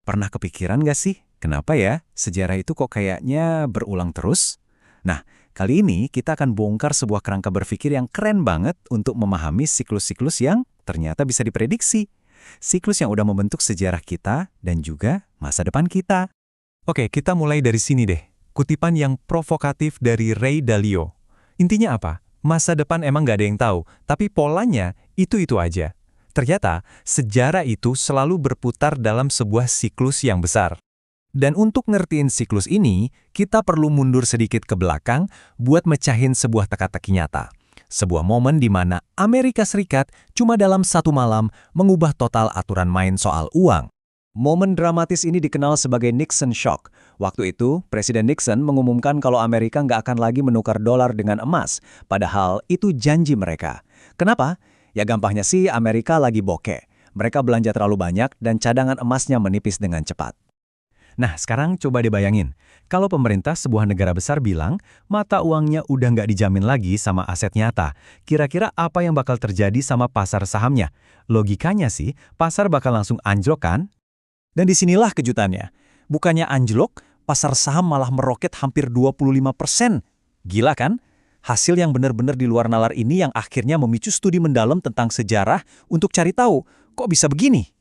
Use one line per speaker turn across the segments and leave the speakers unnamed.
Pernah kepikiran nggak sih, kenapa ya sejarah itu kok kayaknya berulang terus? Nah, kali ini kita akan bongkar sebuah kerangka berpikir yang keren banget untuk memahami siklus-siklus yang ternyata bisa diprediksi. Siklus yang udah membentuk sejarah kita dan juga masa depan kita.
Oke, kita mulai dari sini deh. Kutipan yang provokatif dari Ray Dalio. Intinya apa? Masa depan emang nggak ada yang tahu, tapi polanya itu-itu aja. Ternyata, sejarah itu selalu berputar dalam sebuah siklus yang besar.
Dan untuk ngertiin siklus ini, kita perlu mundur sedikit ke belakang buat mecahin sebuah teka-teki nyata. Sebuah momen di mana Amerika Serikat cuma dalam satu malam mengubah total aturan main soal uang. Momen dramatis ini dikenal sebagai Nixon Shock. Waktu itu, Presiden Nixon mengumumkan kalau Amerika nggak akan lagi menukar dolar dengan emas, padahal itu janji mereka. Kenapa? Ya gampangnya sih Amerika lagi bokeh. Mereka belanja terlalu banyak dan cadangan emasnya menipis dengan cepat. Nah, sekarang coba dibayangin. Kalau pemerintah sebuah negara besar bilang, mata uangnya udah nggak dijamin lagi sama aset nyata, kira-kira apa yang bakal terjadi sama pasar sahamnya? Logikanya sih, pasar bakal langsung anjlok kan? Dan disinilah kejutannya. Bukannya anjlok, pasar saham malah meroket hampir 25%. Gila kan? Hasil yang benar-benar di luar nalar ini yang akhirnya memicu studi mendalam tentang sejarah untuk cari tahu, kok bisa begini?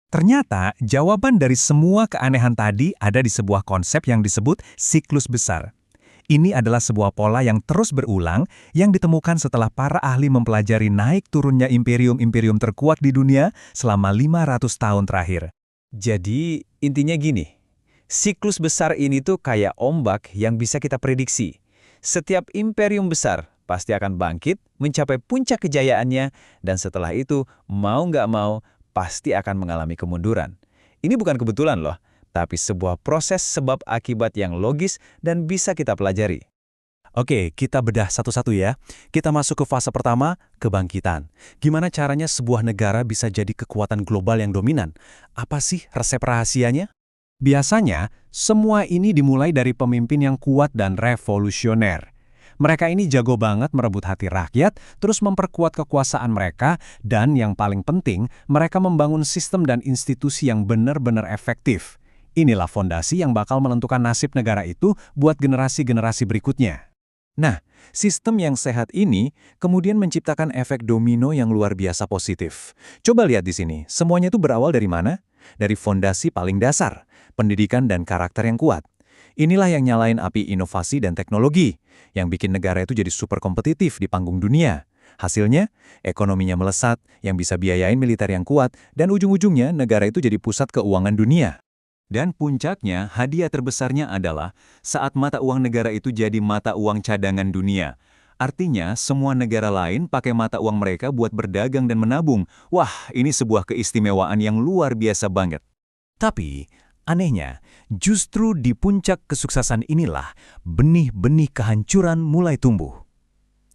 Ternyata, jawaban dari semua keanehan tadi ada di sebuah konsep yang disebut siklus besar. Ini adalah sebuah pola yang terus berulang yang ditemukan setelah para ahli mempelajari naik turunnya imperium-imperium terkuat di dunia selama 500 tahun terakhir. Jadi, intinya gini, siklus besar ini tuh kayak ombak yang bisa kita prediksi. Setiap imperium besar pasti akan bangkit, mencapai puncak kejayaannya, dan setelah itu, mau nggak mau, pasti akan mengalami kemunduran. Ini bukan kebetulan loh, tapi sebuah proses sebab akibat yang logis dan bisa kita pelajari. Oke, kita bedah satu-satu ya. Kita masuk ke fase pertama, kebangkitan. Gimana caranya sebuah negara bisa jadi kekuatan global yang dominan? Apa sih resep rahasianya? Biasanya, semua ini dimulai dari pemimpin yang kuat dan revolusioner. Mereka ini jago banget merebut hati rakyat, terus memperkuat kekuasaan mereka, dan yang paling penting, mereka membangun sistem dan institusi yang benar-benar efektif. Inilah fondasi yang bakal menentukan nasib negara itu buat generasi-generasi berikutnya. Nah, sistem yang sehat ini kemudian menciptakan efek domino yang luar biasa positif. Coba lihat di sini, semuanya itu berawal dari mana? Dari fondasi paling dasar, pendidikan dan karakter yang kuat. Inilah yang nyalain api inovasi dan teknologi, yang bikin negara itu jadi super kompetitif di panggung dunia. Hasilnya, ekonominya melesat, yang bisa biayain militer yang kuat, dan ujung-ujungnya negara itu jadi pusat keuangan dunia. Dan puncaknya, hadiah terbesarnya adalah saat mata uang negara itu jadi mata uang cadangan dunia. Artinya, semua negara lain pakai mata uang mereka buat berdagang dan menabung. Wah, ini sebuah keistimewaan yang luar biasa banget. Tapi, anehnya, justru di puncak kesuksesan inilah benih-benih kehancuran mulai tumbuh.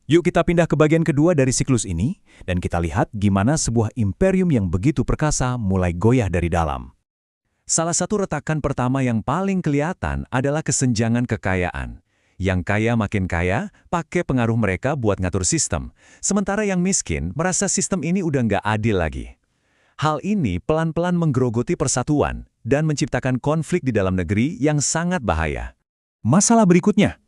Yuk kita pindah ke bagian kedua dari siklus ini, dan kita lihat gimana sebuah imperium yang begitu perkasa mulai goyah dari dalam. Salah satu retakan pertama yang paling kelihatan adalah kesenjangan kekayaan. Yang kaya makin kaya, pakai pengaruh mereka buat ngatur sistem. Sementara yang miskin merasa sistem ini udah nggak adil lagi. Hal ini pelan-pelan menggerogoti persatuan dan menciptakan konflik di dalam negeri yang sangat bahaya. Masalah berikutnya,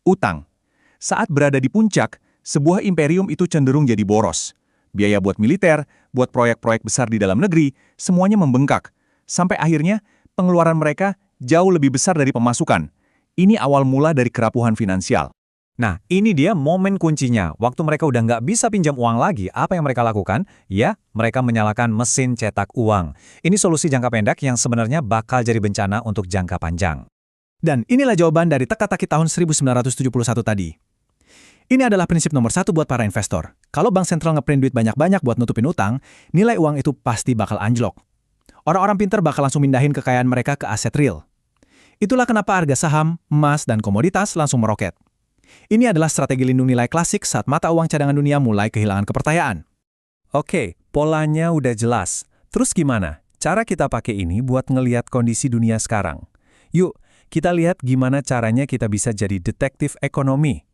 utang. Saat berada di puncak, sebuah imperium itu cenderung jadi boros. Biaya buat militer, buat proyek-proyek besar di dalam negeri, semuanya membengkak. Sampai akhirnya, pengeluaran mereka jauh lebih besar dari pemasukan. Ini awal mula dari kerapuhan finansial. Nah, ini dia momen kuncinya. Waktu mereka udah nggak bisa pinjam uang lagi, apa yang mereka lakukan? Ya, mereka menyalakan mesin cetak uang. Ini solusi jangka pendek yang sebenarnya bakal jadi bencana untuk jangka panjang. Dan inilah jawaban dari teka-teki tahun 1971 tadi. Ini adalah prinsip nomor 1 buat para investor. Kalau bank sentral ngeprint duit banyak-banyak buat nutupin utang, nilai uang itu pasti bakal anjlok. Orang-orang pintar bakal langsung mindahin kekayaan mereka ke aset real. Itulah kenapa harga saham, emas, dan komoditas langsung meroket. Ini adalah strategi lindung nilai klasik saat mata uang cadangan dunia mulai kehilangan kepercayaan. Oke, polanya udah jelas. Terus gimana? Cara kita pakai ini buat ngelihat kondisi dunia sekarang. Yuk, kita lihat gimana caranya kita bisa jadi detektif ekonomi.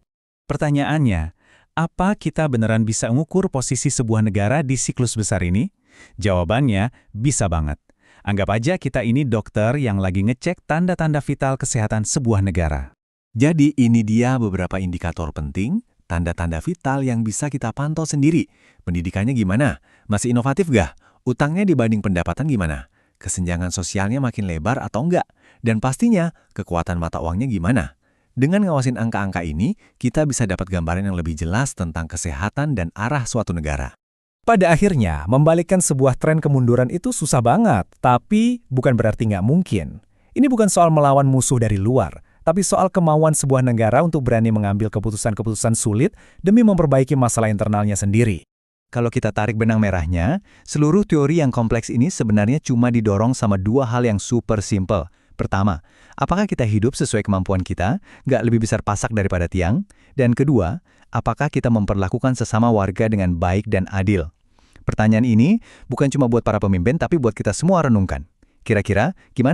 Pertanyaannya, apa kita beneran bisa mengukur posisi sebuah negara di siklus besar ini? Jawabannya, bisa banget. Anggap aja kita ini dokter yang lagi ngecek tanda-tanda vital kesehatan sebuah negara. Jadi ini dia beberapa indikator penting, tanda-tanda vital yang bisa kita pantau sendiri. Pendidikannya gimana? Masih inovatif gak? Utangnya dibanding pendapatan gimana? Kesenjangan sosialnya makin lebar atau enggak? Dan pastinya, kekuatan mata uangnya gimana? Dengan ngawasin angka-angka ini, kita bisa dapat gambaran yang lebih jelas tentang kesehatan dan arah suatu negara. Pada akhirnya, membalikkan sebuah tren kemunduran itu susah banget, tapi bukan berarti nggak mungkin. Ini bukan soal melawan musuh dari luar, tapi soal kemauan sebuah negara untuk berani mengambil keputusan-keputusan sulit demi memperbaiki masalah internalnya sendiri. Kalau kita tarik benang merahnya, seluruh teori yang kompleks ini sebenarnya cuma didorong sama dua hal yang super simple. Pertama, apakah kita hidup sesuai kemampuan kita, nggak lebih besar pasak daripada tiang? Dan kedua, apakah kita memperlakukan sesama warga dengan baik dan adil? Pertanyaan ini bukan cuma buat para pemimpin, tapi buat kita semua renungkan. Kira-kira, gimana